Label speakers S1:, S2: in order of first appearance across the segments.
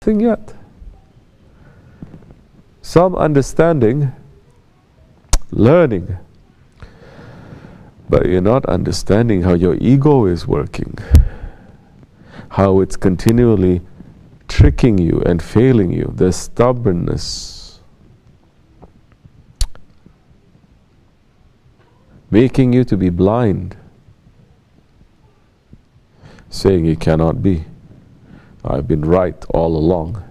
S1: Nothing yet. Some understanding, learning, but you're not understanding how your ego is working, how it's continually tricking you and failing you, the stubbornness, making you to be blind, saying it cannot be. I've been right all along,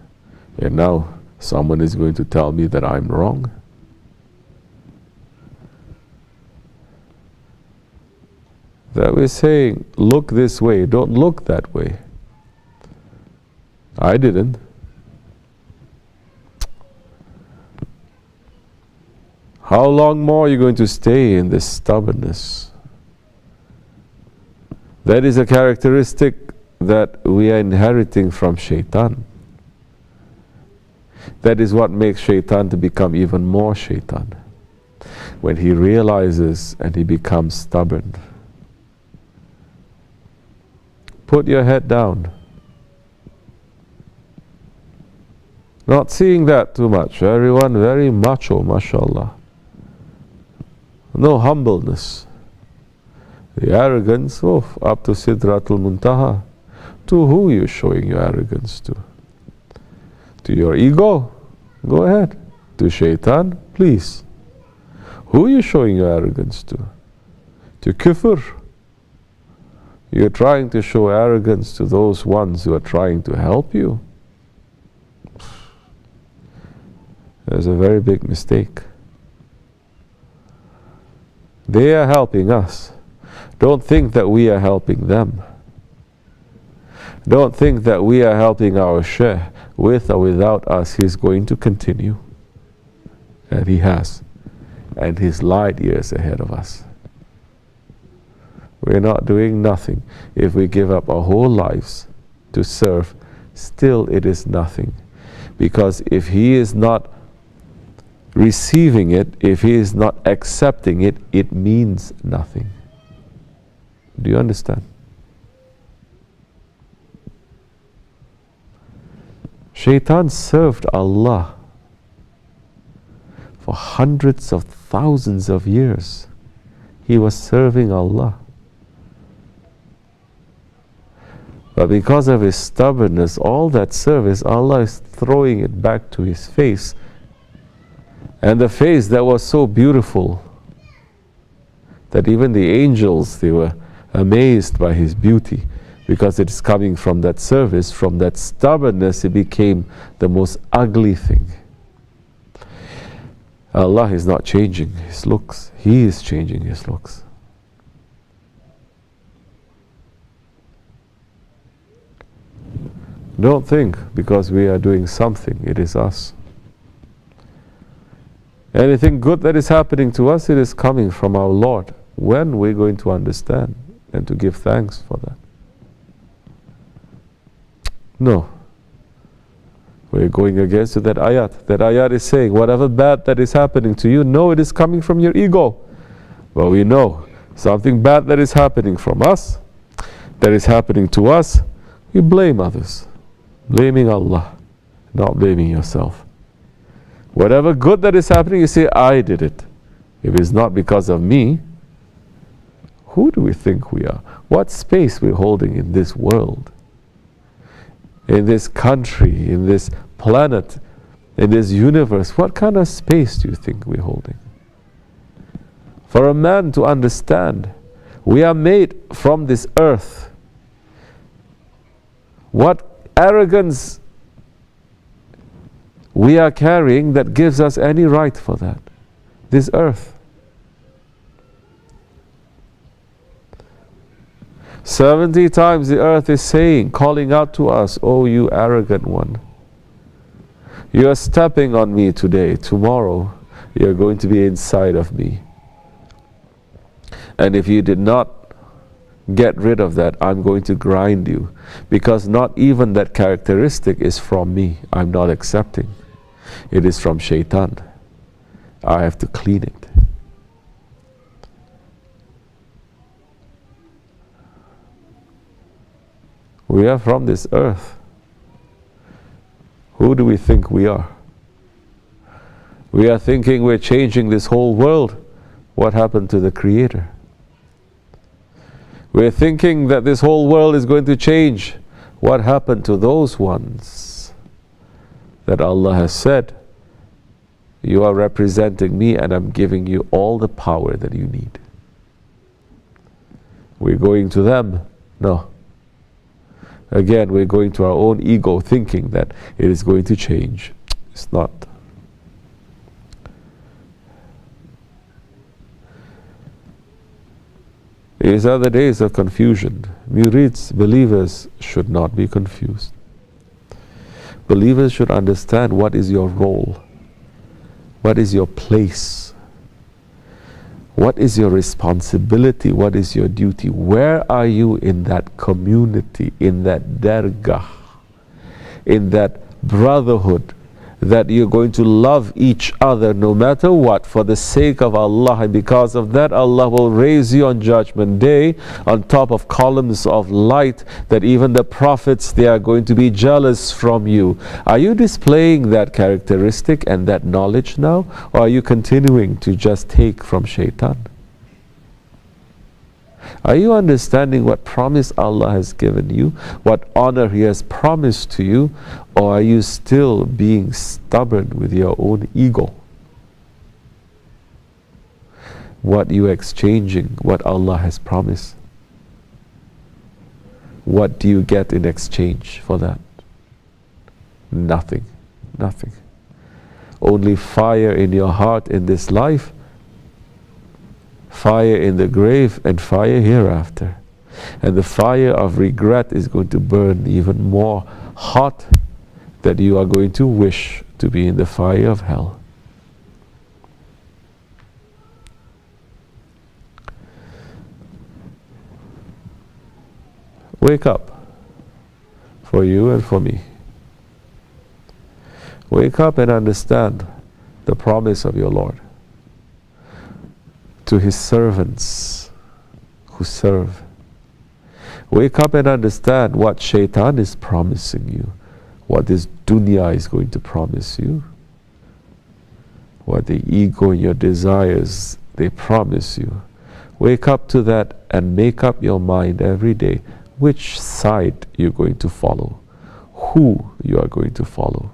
S1: and now someone is going to tell me that I'm wrong. That we're saying, look this way, don't look that way. I didn't. How long more are you going to stay in this stubbornness? That is a characteristic that we are inheriting from Shaitan. That is what makes Shaitan to become even more Shaitan. When he realizes and he becomes stubborn. Put your head down. Not seeing that too much. Everyone very macho, mashallah. No humbleness. The arrogance, up to Sidratul Muntaha. To who are you showing your arrogance to? To your ego? Go ahead. To Shaitan? Please. Who are you showing your arrogance to? To kufr? You're trying to show arrogance to those ones who are trying to help you. There's a very big mistake. They are helping us. Don't think that we are helping them. Don't think that we are helping our Shaykh. With or without us, he's going to continue. And he has. And he's light years ahead of us. We're not doing nothing. If we give up our whole lives to serve, still it is nothing. Because if he is not receiving it, if he is not accepting it, it means nothing. Do you understand? Shaitan served Allah for hundreds of thousands of years. He was serving Allah. But because of his stubbornness, all that service, Allah is throwing it back to his face. And the face that was so beautiful that even the angels, they were amazed by his beauty. Because it's coming from that service, from that stubbornness, it became the most ugly thing. Allah is not changing his looks. He is changing his looks. Don't think because we are doing something, it is us. Anything good that is happening to us, it is coming from our Lord. When we're going to understand and to give thanks for that? No. We're going against that ayat. That ayat is saying, whatever bad that is happening to you, no, it is coming from your ego. But we know something bad that is happening from us, that is happening to us, you blame others. Blaming Allah, not blaming yourself. Whatever good that is happening, you say, I did it. If it's not because of me, who do we think we are? What space we're holding in this world? In this country, in this planet, in this universe, what kind of space do you think we're holding? For a man to understand, we are made from this earth. What arrogance we are carrying that gives us any right for that? This earth. 70 times the earth is saying, calling out to us, oh you arrogant one. You are stepping on me today. Tomorrow you are going to be inside of me. And if you did not get rid of that, I'm going to grind you. Because not even that characteristic is from me. I'm not accepting. It is from Shaitan. I have to clean it. We are from this earth. Who do we think we are? We are thinking we're changing this whole world. What happened to the Creator? We're thinking that this whole world is going to change. What happened to those ones that Allah has said, you are representing me and I'm giving you all the power that you need? We're going to them? No. Again, we're going to our own ego, thinking that it is going to change. It's not. These are the days of confusion. Murids, believers, should not be confused. Believers should understand what is your role, what is your place, what is your responsibility, what is your duty, where are you in that community, in that dargah, in that brotherhood, that you're going to love each other no matter what for the sake of Allah, and because of that Allah will raise you on Judgment Day on top of columns of light, that even the prophets, they are going to be jealous from you. Are you displaying that characteristic and that knowledge now, or are you continuing to just take from shaitan? Are you understanding what promise Allah has given you, what honor He has promised to you, or are you still being stubborn with your own ego? What you exchanging, what Allah has promised? What do you get in exchange for that? Nothing. Nothing. Only fire in your heart in this life, fire in the grave, and fire hereafter. And the fire of regret is going to burn even more hot, that you are going to wish to be in the fire of hell. Wake up, for you and for me. Wake up and understand the promise of your Lord to His servants who serve. Wake up and understand what shaitan is promising you, what this dunya is going to promise you, what the ego and your desires, they promise you. Wake up to that and make up your mind every day which side you're going to follow, who you are going to follow,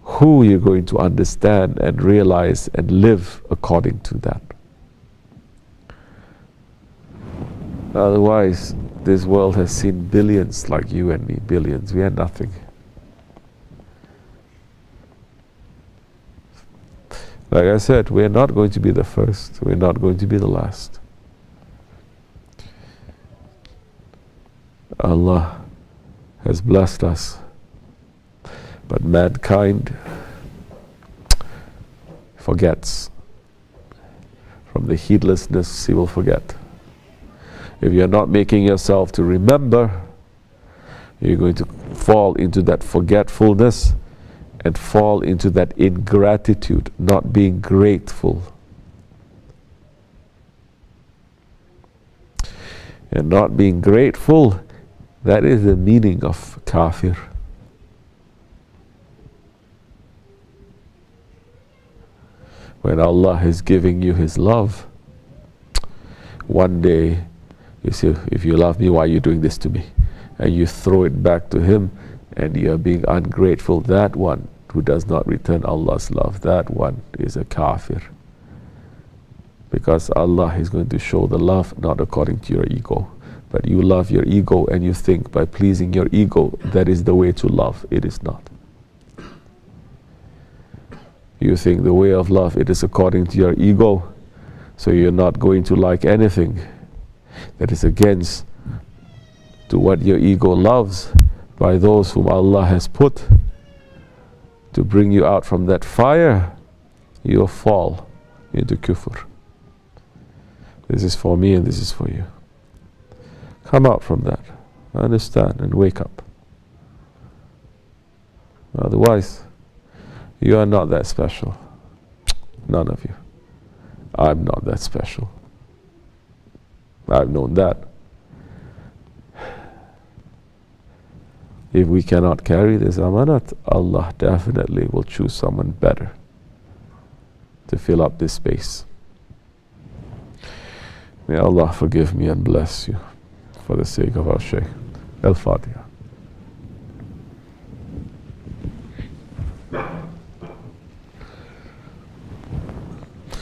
S1: who you're going to understand and realize and live according to that. Otherwise, this world has seen billions like you and me, billions. We are nothing. Like I said, we are not going to be the first. We are not going to be the last. Allah has blessed us, but mankind forgets. From the heedlessness, he will forget. If you're not making yourself to remember, you're going to fall into that forgetfulness and fall into that ingratitude, not being grateful. And not being grateful, that is the meaning of kafir. When Allah is giving you His love, one day you say, if you love me, why are you doing this to me? And you throw it back to Him, and you are being ungrateful. That one who does not return Allah's love, that one is a kafir. Because Allah is going to show the love not according to your ego. But you love your ego and you think by pleasing your ego, that is the way to love. It is not. You think the way of love, it is according to your ego. So you're not going to like anything that is against to what your ego loves, by those whom Allah has put to bring you out from that fire. You'll fall into kufr. This is for me and this is for you. Come out from that. Understand and wake up. Otherwise, you are not that special. None of you. I'm not that special. I've known that. if we cannot carry this amanat, Allah definitely will choose someone better to fill up this space. May Allah forgive me and bless you for the sake of our Shaykh. Al-Fatiha.